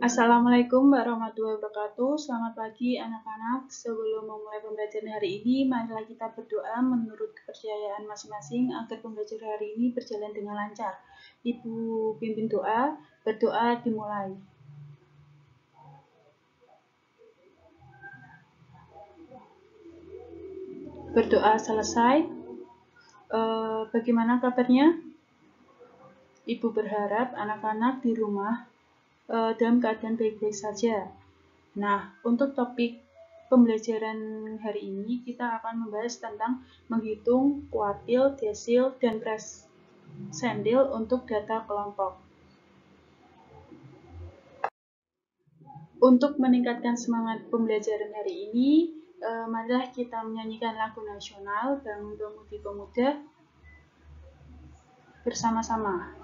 Assalamualaikum warahmatullahi wabarakatuh. Selamat pagi anak-anak. Sebelum memulai pembelajaran hari ini, marilah kita berdoa menurut kepercayaan masing-masing agar pembelajaran hari ini berjalan dengan lancar. Ibu pimpin doa, berdoa dimulai. Berdoa selesai. Bagaimana kabarnya? Ibu berharap anak-anak di rumah dalam keadaan baik-baik saja. Nah, untuk topik pembelajaran hari ini kita akan membahas tentang menghitung kuartil, desil, dan persentil untuk data kelompok. Untuk meningkatkan semangat pembelajaran hari ini, marilah kita menyanyikan lagu nasional Bangun Pemudi Pemuda bersama-sama.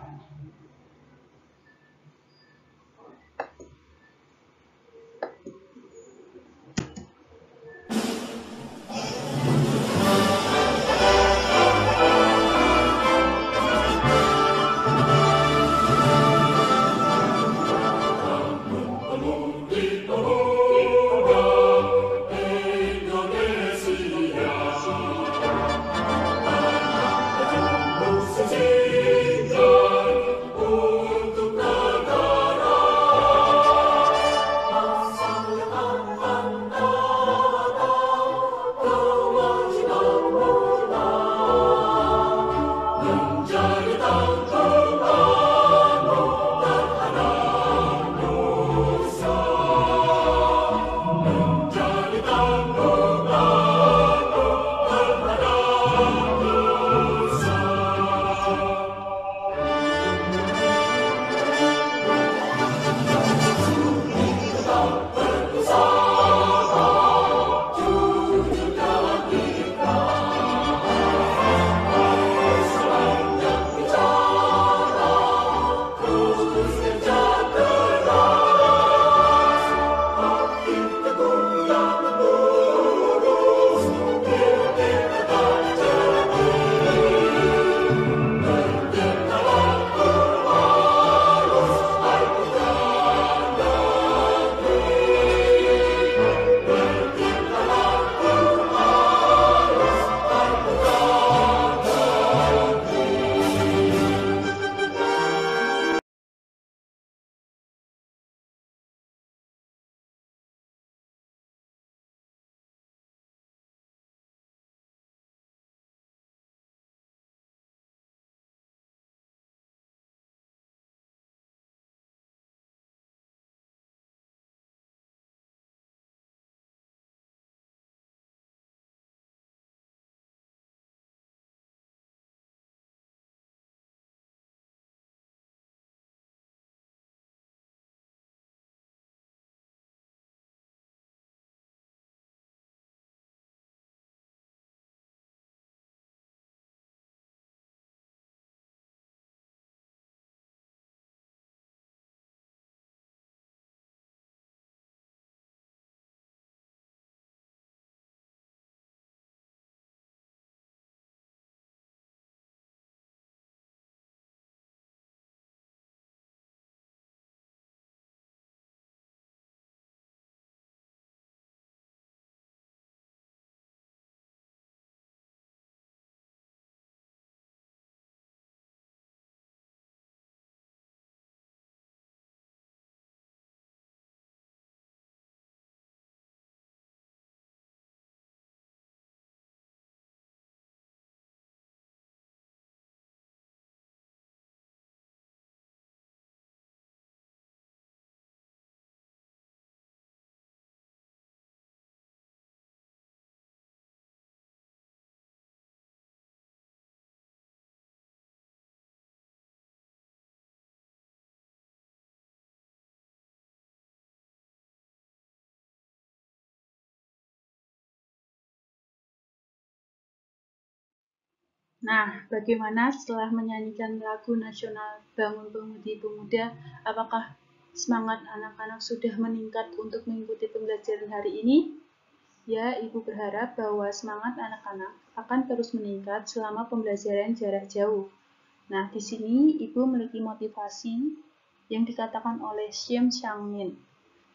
Nah, bagaimana setelah menyanyikan lagu nasional Bangun Pemudi Pemuda, apakah semangat anak-anak sudah meningkat untuk mengikuti pembelajaran hari ini? Ya, Ibu berharap bahwa semangat anak-anak akan terus meningkat selama pembelajaran jarak jauh. Nah, di sini Ibu memiliki motivasi yang dikatakan oleh Xian Xiangmin.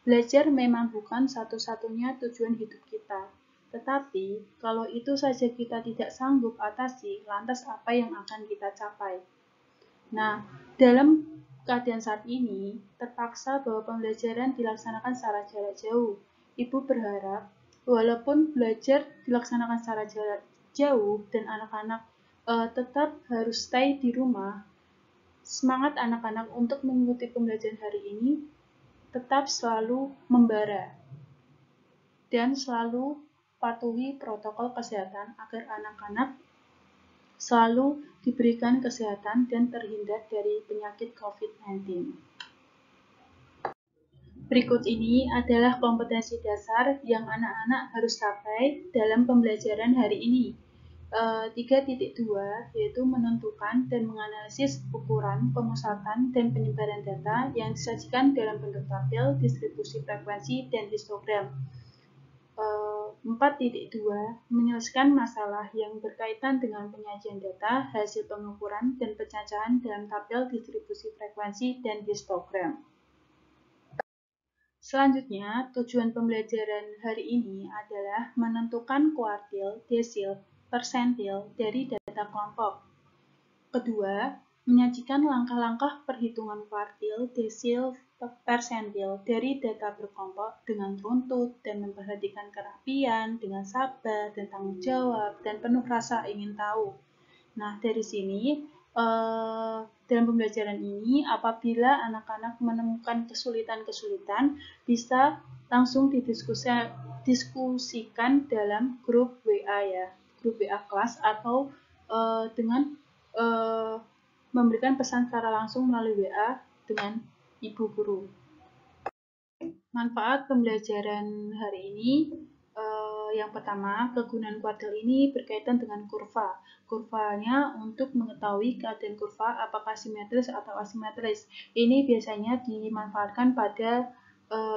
Belajar memang bukan satu-satunya tujuan hidup kita, tetapi kalau itu saja kita tidak sanggup atasi, lantas apa yang akan kita capai? Nah, dalam keadaan saat ini, terpaksa bahwa pembelajaran dilaksanakan secara jarak jauh. Ibu berharap, walaupun belajar dilaksanakan secara jarak jauh dan anak-anak tetap harus stay di rumah, semangat anak-anak untuk mengikuti pembelajaran hari ini tetap selalu membara dan selalu patuhi protokol kesehatan agar anak-anak selalu diberikan kesehatan dan terhindar dari penyakit COVID-19. Berikut ini adalah kompetensi dasar yang anak-anak harus capai dalam pembelajaran hari ini. 3.2 yaitu menentukan dan menganalisis ukuran, pemusatan, dan penyebaran data yang disajikan dalam bentuk tabel, distribusi frekuensi, dan histogram. 4.2 menyelesaikan masalah yang berkaitan dengan penyajian data, hasil pengukuran, dan pencacahan dalam tabel, distribusi frekuensi, dan histogram. Selanjutnya, tujuan pembelajaran hari ini adalah menentukan kuartil, desil, persentil dari data kelompok. Kedua, menyajikan langkah-langkah perhitungan kuartil, desil, persentil dari data berkelompok dengan runtut dan memperhatikan kerapian, dengan sabar dan tanggung jawab, dan penuh rasa ingin tahu. Nah, dari sini, dalam pembelajaran ini, apabila anak-anak menemukan kesulitan-kesulitan, bisa langsung didiskusikan dalam grup WA ya, grup WA kelas, atau dengan memberikan pesan secara langsung melalui WA dengan ibu guru. Manfaat pembelajaran hari ini, yang pertama, kegunaan kuartil ini berkaitan dengan kurva. Kurvanya untuk mengetahui keadaan kurva apakah simetris atau asimetris. Ini biasanya dimanfaatkan pada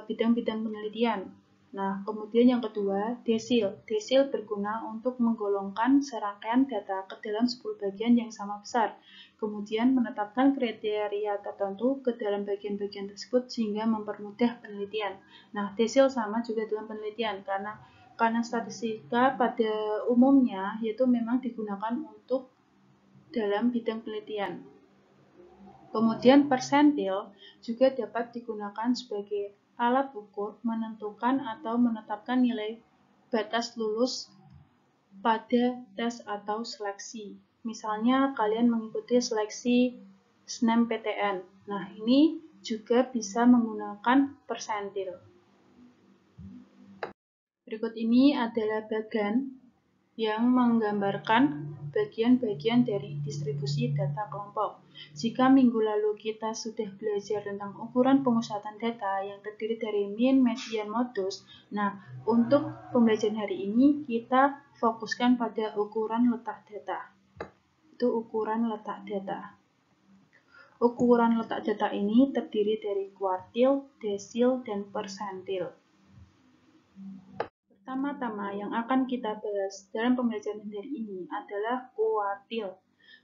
bidang-bidang penelitian. Nah, kemudian yang kedua, desil. Desil berguna untuk menggolongkan serangkaian data ke dalam 10 bagian yang sama besar. Kemudian menetapkan kriteria tertentu ke dalam bagian-bagian tersebut sehingga mempermudah penelitian. Nah, desil sama juga dalam penelitian karena statistika pada umumnya yaitu memang digunakan untuk dalam bidang penelitian. Kemudian persentil juga dapat digunakan sebagai alat ukur menentukan atau menetapkan nilai batas lulus pada tes atau seleksi. Misalnya kalian mengikuti seleksi SNMPTN. Nah, ini juga bisa menggunakan persentil. Berikut ini adalah bagan yang menggambarkan bagian-bagian dari distribusi data kelompok. Jika minggu lalu kita sudah belajar tentang ukuran pemusatan data yang terdiri dari mean, median, modus, nah untuk pembelajaran hari ini kita fokuskan pada ukuran letak data. Itu ukuran letak data. Ukuran letak data ini terdiri dari kuartil, desil, dan persentil. Pertama-tama yang akan kita bahas dalam pembelajaran hari ini adalah kuartil.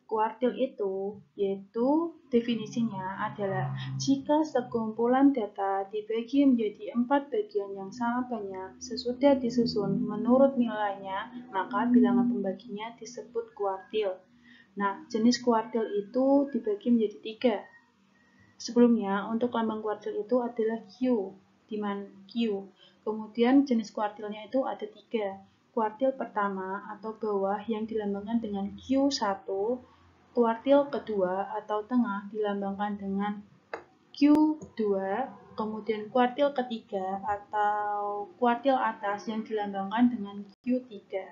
Kuartil itu yaitu definisinya adalah jika sekumpulan data dibagi menjadi 4 bagian yang sama banyak sesudah disusun menurut nilainya, maka bilangan pembaginya disebut kuartil. Nah, jenis kuartil itu dibagi menjadi 3. Sebelumnya, untuk lambang kuartil itu adalah Q, di mana Q. Kemudian jenis kuartilnya itu ada 3. Kuartil pertama atau bawah yang dilambangkan dengan Q1, kuartil kedua atau tengah dilambangkan dengan Q2, kemudian kuartil ketiga atau kuartil atas yang dilambangkan dengan Q3.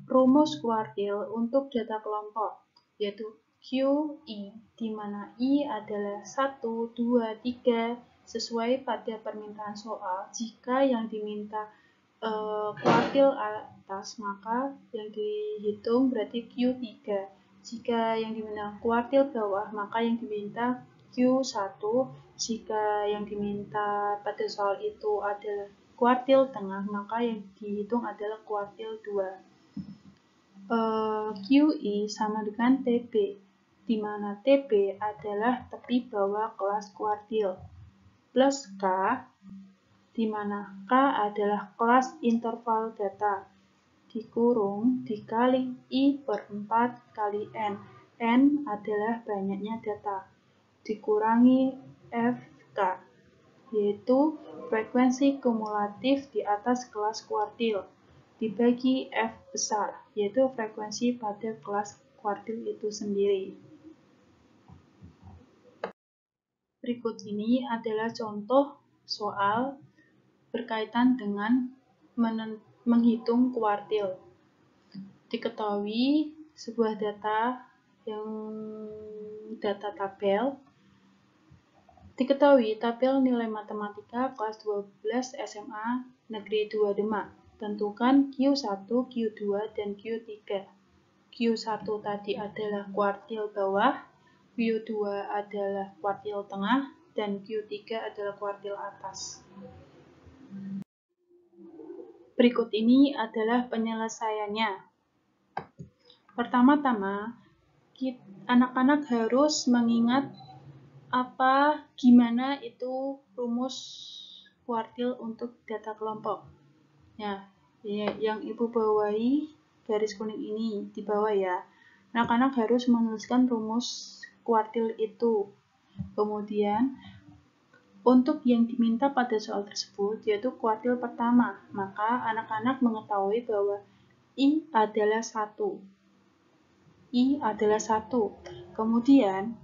Rumus kuartil untuk data kelompok yaitu QI, di mana I adalah 1, 2, 3, sesuai pada permintaan soal. Jika yang diminta kuartil atas, maka yang dihitung berarti Q3. Jika yang diminta kuartil bawah, maka yang diminta Q1. Jika yang diminta pada soal itu adalah kuartil tengah, maka yang dihitung adalah kuartil 2. QI sama dengan TB. di mana TB adalah tepi bawah kelas kuartil, plus K, di mana K adalah kelas interval data, dikurung dikali I/4 kali N. N adalah banyaknya data, dikurangi FK, yaitu frekuensi kumulatif di atas kelas kuartil, dibagi F besar, yaitu frekuensi pada kelas kuartil itu sendiri. Berikut ini adalah contoh soal berkaitan dengan menghitung kuartil. Diketahui sebuah data tabel. Diketahui tabel nilai matematika kelas 12 SMA Negeri 2 Demak. Tentukan Q1, Q2, dan Q3. Q1 tadi adalah kuartil bawah, Q2 adalah kuartil tengah, dan Q3 adalah kuartil atas. Berikut ini adalah penyelesaiannya. Pertama-tama, anak-anak harus mengingat gimana itu rumus kuartil untuk data kelompok. Ya, yang Ibu bawahi garis kuning ini di bawah ya. Anak-anak harus menuliskan rumus kuartil itu. Kemudian, untuk yang diminta pada soal tersebut yaitu kuartil pertama, maka anak-anak mengetahui bahwa I adalah 1. I adalah 1. Kemudian,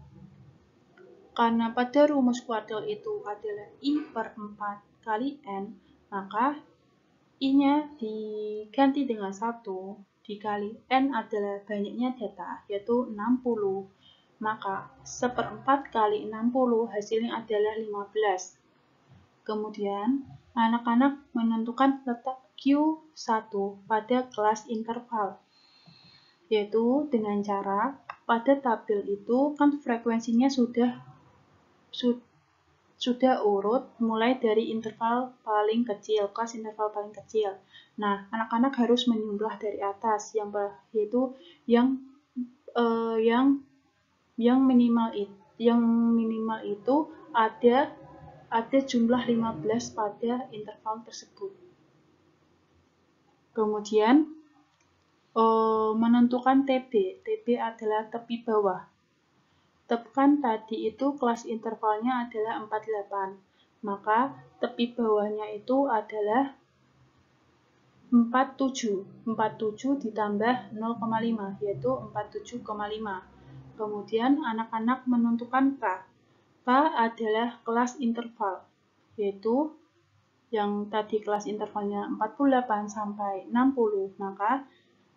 karena pada rumus kuartil itu adalah I/4 kali N, maka I-nya diganti dengan 1 dikali N adalah banyaknya data, yaitu 60. Maka 1/4 kali 60 hasilnya adalah 15. Kemudian, anak-anak menentukan letak Q1 pada kelas interval, yaitu dengan cara pada tabel itu kan frekuensinya sudah urut mulai dari interval paling kecil, kelas interval paling kecil. Nah, anak-anak harus menjumlah dari atas, yaitu yang minimal itu ada jumlah 15 pada interval tersebut. Kemudian menentukan TB. TB adalah tepi bawah. Kan tadi itu kelas intervalnya adalah 48. Maka tepi bawahnya itu adalah 47. 47 ditambah 0,5 yaitu 47,5. Kemudian anak-anak menentukan K. K adalah kelas interval, yaitu yang tadi kelas intervalnya 48 sampai 60, maka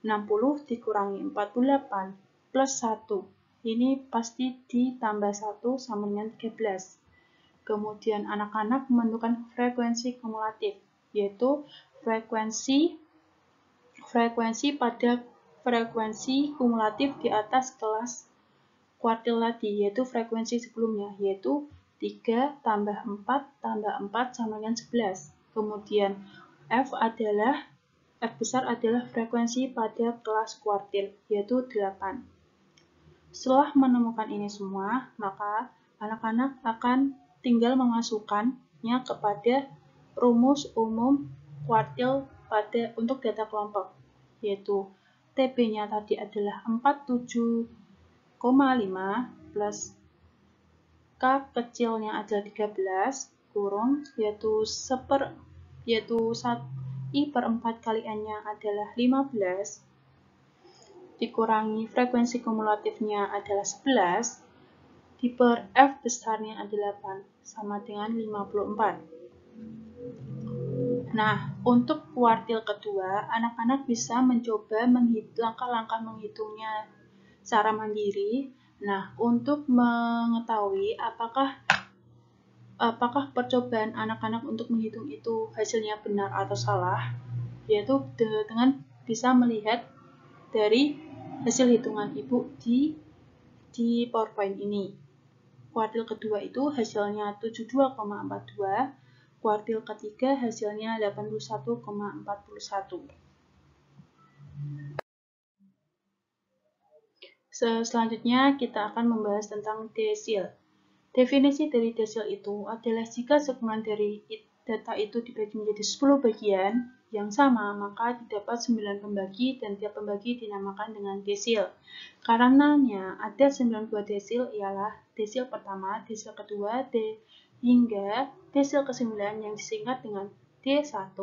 60 dikurangi 48 plus 1. Ini pasti ditambah 1 sama dengan 13. Kemudian anak-anak menentukan frekuensi kumulatif, yaitu frekuensi pada frekuensi kumulatif di atas kelas kuartil tadi, yaitu frekuensi sebelumnya, yaitu 3 tambah 4 tambah 4 sama dengan 11. Kemudian F besar adalah frekuensi pada kelas kuartil, yaitu 8. Setelah menemukan ini semua, maka anak-anak akan tinggal memasukkannya kepada rumus umum kuartil untuk data kelompok, yaitu TB-nya tadi adalah 47,5 plus K kecilnya adalah 13 kurung yaitu I/4 kali N-nya adalah 15 dikurangi frekuensi kumulatifnya adalah 11 diper F besarnya adalah 8 sama dengan 54. Nah, untuk kuartil kedua, anak-anak bisa mencoba langkah-langkah menghitungnya secara mandiri. Nah, untuk mengetahui apakah percobaan anak-anak untuk menghitung itu hasilnya benar atau salah, yaitu dengan bisa melihat dari hasil hitungan Ibu di PowerPoint ini. Kuartil kedua itu hasilnya 72,42, kuartil ketiga hasilnya 81,41. Selanjutnya kita akan membahas tentang desil. Definisi dari desil itu adalah jika segmen dari data itu dibagi menjadi 10 bagian yang sama, maka didapat 9 pembagi dan tiap pembagi dinamakan dengan desil. Karenanya ada 9 buah desil, ialah desil pertama, desil kedua, hingga desil ke-9 yang disingkat dengan D1,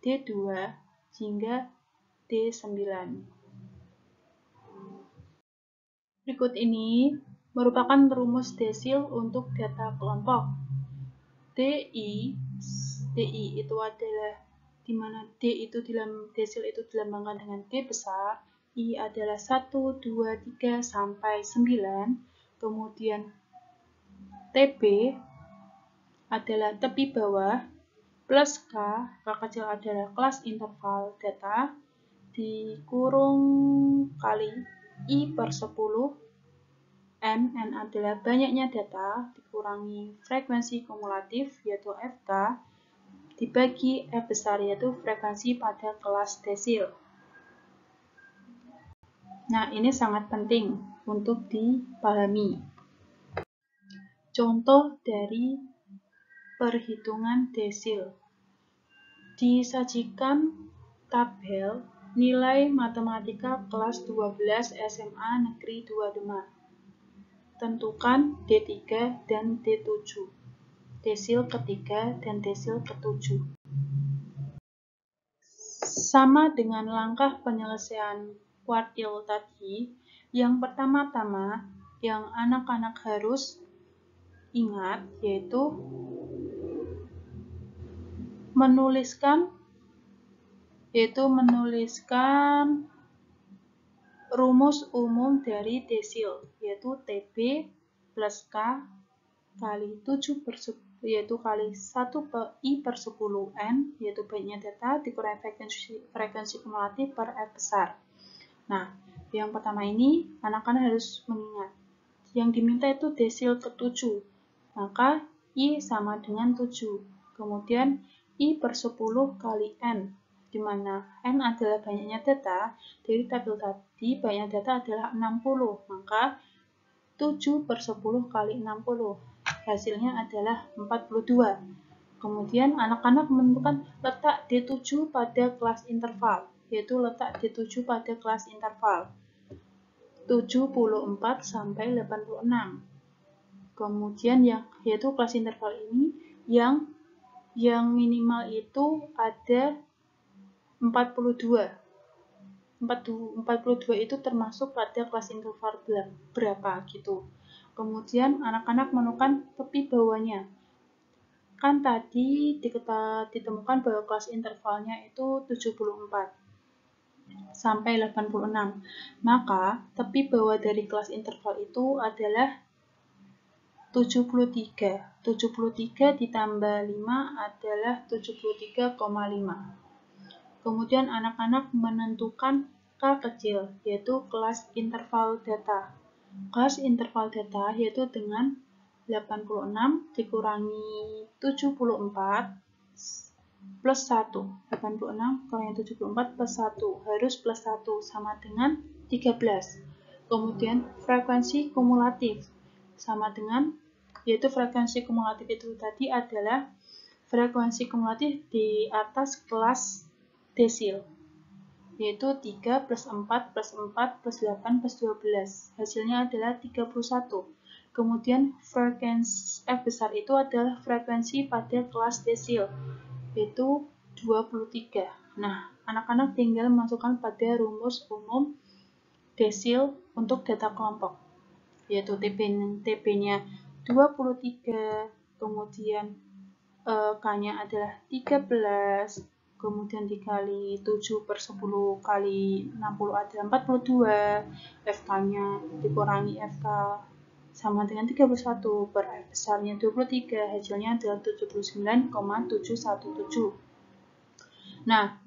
D2, hingga D9. Berikut ini merupakan rumus desil untuk data kelompok. DI itu adalah di mana D itu dalam desil itu dilambangkan dengan D besar, I adalah 1, 2, 3 sampai 9. Kemudian TB adalah tepi bawah, plus K kecil adalah kelas interval data, dikurung kali I per 10, N adalah banyaknya data, dikurangi frekuensi kumulatif, yaitu FK, dibagi F besar, yaitu frekuensi pada kelas desil. Nah, ini sangat penting untuk dipahami. Contoh dari perhitungan desil. Disajikan tabel nilai matematika kelas 12 SMA Negeri 2 Demak. Tentukan D3 dan D7, desil ketiga dan desil ketujuh. Sama dengan langkah penyelesaian kuartil tadi, yang pertama-tama yang anak-anak harus ingat yaitu menuliskan rumus umum dari desil, yaitu TB plus K kali 7 per 10, yaitu kali 1 per I per 10 N, yaitu banyaknya data, dikurangi frekuensi kumulatif per F besar. Nah, yang pertama ini anak-anak harus mengingat. Yang diminta itu desil ke-7, maka I sama dengan 7. Kemudian I per 10 kali N, di mana N adalah banyaknya data, dari tabel tadi banyaknya data adalah 60, maka 7 per 10 kali 60, hasilnya adalah 42. Kemudian anak-anak menentukan letak D7 pada kelas interval, yaitu letak D7 pada kelas interval 74 sampai 86. Kemudian yaitu kelas interval ini yang minimal itu ada 42. 42 itu termasuk pada kelas interval berapa gitu. Kemudian anak-anak menentukan tepi bawahnya. Kan tadi ditemukan bahwa kelas intervalnya itu 74 sampai 86. Maka tepi bawah dari kelas interval itu adalah 73. 73 ditambah 5 adalah 73,5. Kemudian anak-anak menentukan K kecil, yaitu kelas interval data. Kelas interval data yaitu dengan 86 dikurangi 74 plus 1. 86 kurangi 74 plus 1, harus plus 1, sama dengan 13. Kemudian frekuensi kumulatif sama dengan, yaitu frekuensi kumulatif itu tadi adalah frekuensi kumulatif di atas kelas desil, yaitu 3 plus 4 plus 4 plus 8 plus 12. Hasilnya adalah 31. Kemudian frekuensi F besar itu adalah frekuensi pada kelas desil, yaitu 23. Nah, anak-anak tinggal masukkan pada rumus umum desil untuk data kelompok, yaitu TB-nya 23, kemudian K-nya adalah 13, kemudian dikali 7 per 10 kali 60 adalah 42, FK-nya dikurangi FK sama dengan 31 per F besarnya 23, hasilnya adalah 79,717. Nah,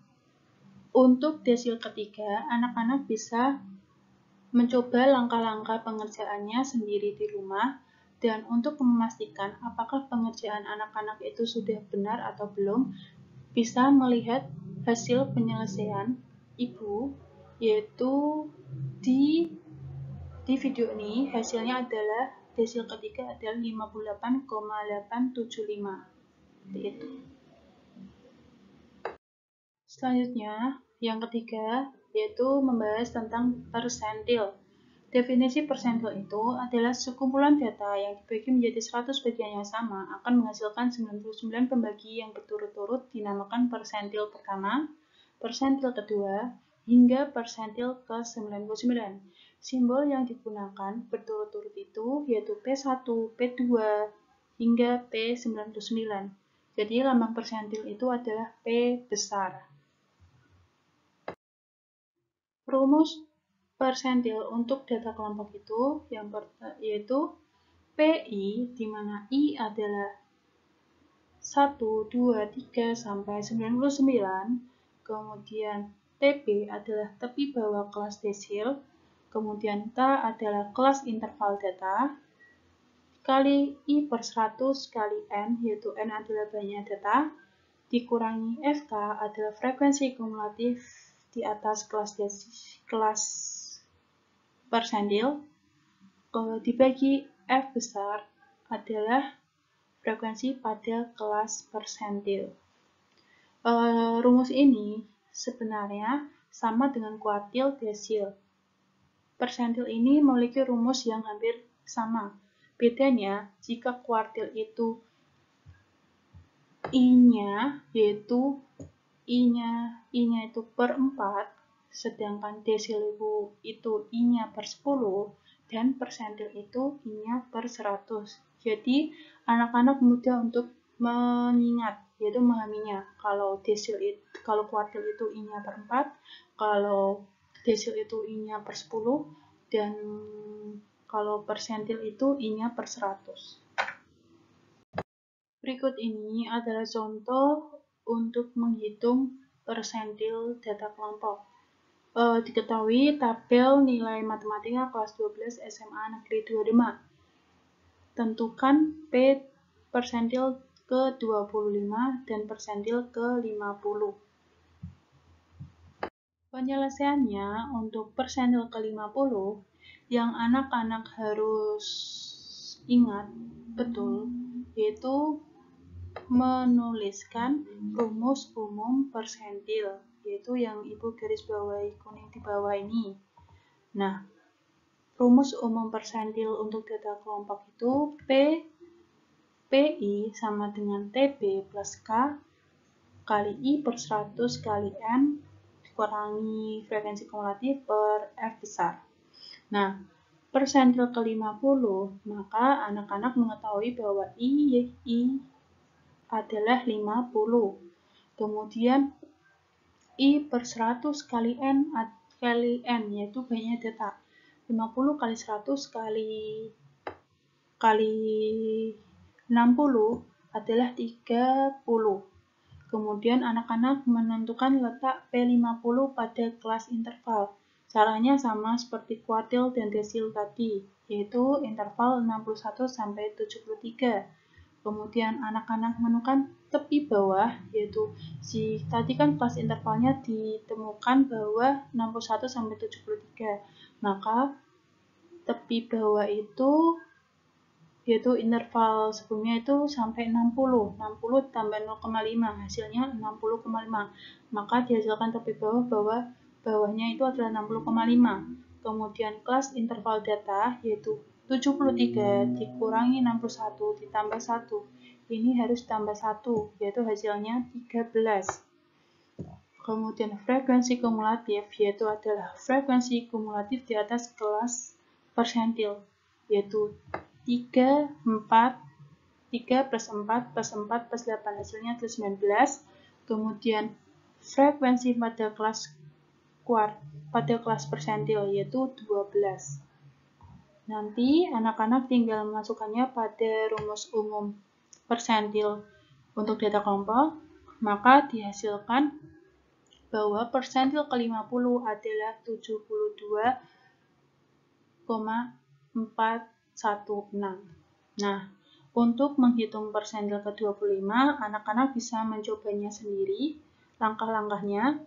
untuk desil ketiga, anak-anak bisa mencoba langkah-langkah pengerjaannya sendiri di rumah, dan untuk memastikan apakah pengerjaan anak-anak itu sudah benar atau belum, bisa melihat hasil penyelesaian ibu, yaitu di di video ini hasilnya adalah desil ketiga adalah 58,875. Itu. Selanjutnya, yang ketiga yaitu membahas tentang persentil. Definisi persentil itu adalah sekumpulan data yang dibagi menjadi 100 bagian yang sama akan menghasilkan 99 pembagi yang berturut-turut dinamakan persentil pertama, persentil kedua, hingga persentil ke-99. Simbol yang digunakan berturut-turut itu yaitu P1, P2, hingga P99. Jadi lambang persentil itu adalah P besar. Rumus persentil untuk data kelompok itu yaitu PI, di mana I adalah 1, 2, 3, sampai 99, kemudian TP adalah tepi bawah kelas desil, kemudian K adalah kelas interval data, kali I per 100 kali N, yaitu N adalah banyak data, dikurangi FK adalah frekuensi kumulatif di atas kelas persentil, dibagi F besar adalah frekuensi pada kelas persentil. Rumus ini sebenarnya sama dengan kuartil desil. Persentil ini memiliki rumus yang hampir sama. Bedanya, jika kuartil itu I-nya yaitu I-nya itu per 4, sedangkan desil itu I-nya per 10, dan persentil itu I-nya per 100. Jadi, anak-anak mudah untuk mengingat, yaitu memahaminya. Kalau kuartil itu I-nya per 4, kalau desil itu I-nya per 10, dan kalau persentil itu I-nya per 100. Berikut ini adalah contoh untuk menghitung persentil data kelompok. Diketahui tabel nilai matematika kelas 12 SMA Negeri 25. Tentukan P persentil ke-25 dan persentil ke-50. Penyelesaiannya untuk persentil ke-50 yang anak-anak harus ingat betul, yaitu menuliskan rumus umum persentil, yaitu yang Ibu garis bawahi kuning di bawah ini. Nah, rumus umum persentil untuk data kelompok itu PI sama dengan TB plus K kali I per 100 kali N dikurangi frekuensi kumulatif per F besar. Nah, persentil ke-50, maka anak-anak mengetahui bahwa I adalah 50. Kemudian I per 100 kali N, yaitu banyak data. 50 kali 100 kali 60 adalah 30. Kemudian anak-anak menentukan letak P50 pada kelas interval. Caranya sama seperti kuartil dan desil tadi, yaitu interval 61 sampai 73. Kemudian anak-anak menemukan tepi bawah, yaitu tadi kan kelas intervalnya ditemukan bahwa 61 sampai 73. Maka tepi bawah itu yaitu interval sebelumnya itu sampai 60 tambah 0,5 hasilnya 60,5. Maka dihasilkan tepi bawah bawahnya itu adalah 60,5. Kemudian kelas interval data yaitu 73 dikurangi 61 ditambah 1. Ini harus tambah 1, yaitu hasilnya 13. Kemudian frekuensi kumulatif yaitu adalah frekuensi kumulatif di atas kelas persentil, yaitu 3 plus 4 plus 4 plus 8 hasilnya 19. Kemudian frekuensi pada kelas persentil yaitu 12. Nanti anak-anak tinggal memasukkannya pada rumus umum persentil untuk data kelompok, maka dihasilkan bahwa persentil ke-50 adalah 72,416. Nah, untuk menghitung persentil ke-25, anak-anak bisa mencobanya sendiri. Langkah-langkahnya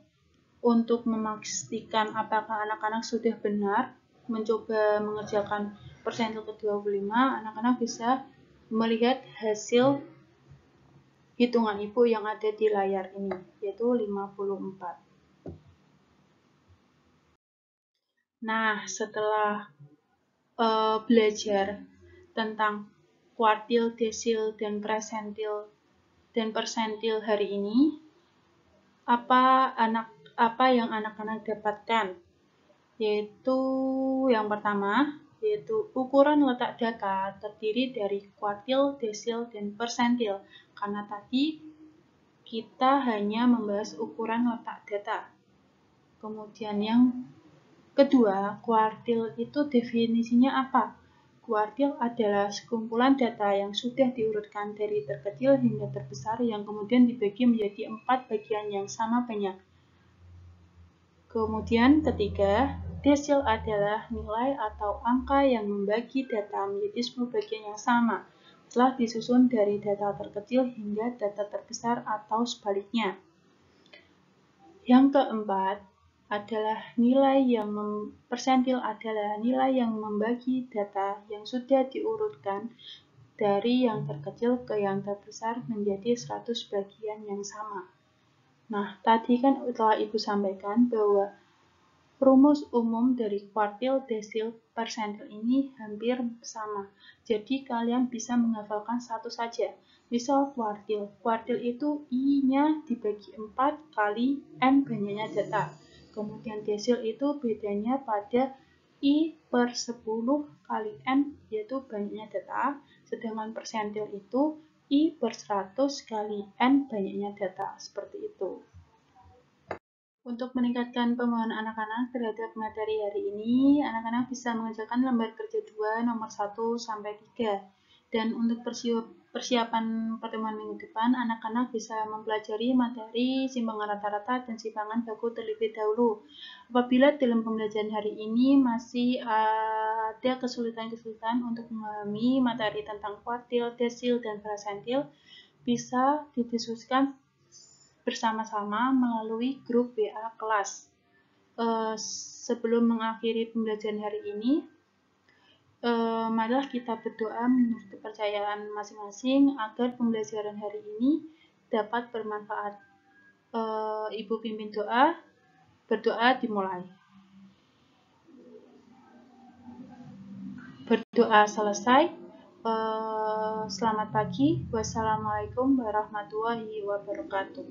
untuk memastikan apakah anak-anak sudah benar, mencoba mengerjakan persentil ke-25, anak-anak bisa melihat hasil hitungan Ibu yang ada di layar ini, yaitu 54. Nah, setelah belajar tentang kuartil, desil, dan persentil hari ini, apa yang anak-anak dapatkan? Yaitu yang pertama, yaitu ukuran letak data terdiri dari kuartil, desil, dan persentil. Karena tadi kita hanya membahas ukuran letak data. Kemudian yang kedua, kuartil itu definisinya apa? Kuartil adalah sekumpulan data yang sudah diurutkan dari terkecil hingga terbesar yang kemudian dibagi menjadi 4 bagian yang sama banyak. Kemudian ketiga, desil adalah nilai atau angka yang membagi data menjadi 10 bagian yang sama, setelah disusun dari data terkecil hingga data terbesar atau sebaliknya. Yang keempat adalah persentil adalah nilai yang membagi data yang sudah diurutkan dari yang terkecil ke yang terbesar menjadi 100 bagian yang sama. Nah, tadi kan telah Ibu sampaikan bahwa rumus umum dari kuartil, desil, persentil ini hampir sama. Jadi kalian bisa menghafalkan satu saja. Misal kuartil. Kuartil itu I-nya dibagi 4 kali N banyaknya data. Kemudian desil itu bedanya pada I per 10 kali N, yaitu banyaknya data. Sedangkan persentil itu I per 100 kali N banyaknya data. Seperti itu. Untuk meningkatkan pemahaman anak-anak terhadap materi hari ini, anak-anak bisa mengerjakan lembar kerja 2 nomor 1 sampai 3. Dan untuk persiapan pertemuan minggu depan, anak-anak bisa mempelajari materi simpangan rata-rata dan simpangan baku terlebih dahulu. Apabila dalam pembelajaran hari ini masih ada kesulitan-kesulitan untuk memahami materi tentang kuartil, desil, dan persentil, bisa didiskusikan bersama-sama melalui grup WA kelas. Sebelum mengakhiri pembelajaran hari ini, marilah kita berdoa menurut kepercayaan masing-masing agar pembelajaran hari ini dapat bermanfaat. Ibu pimpin doa, berdoa dimulai. Berdoa selesai. Selamat pagi. Wassalamualaikum warahmatullahi wabarakatuh.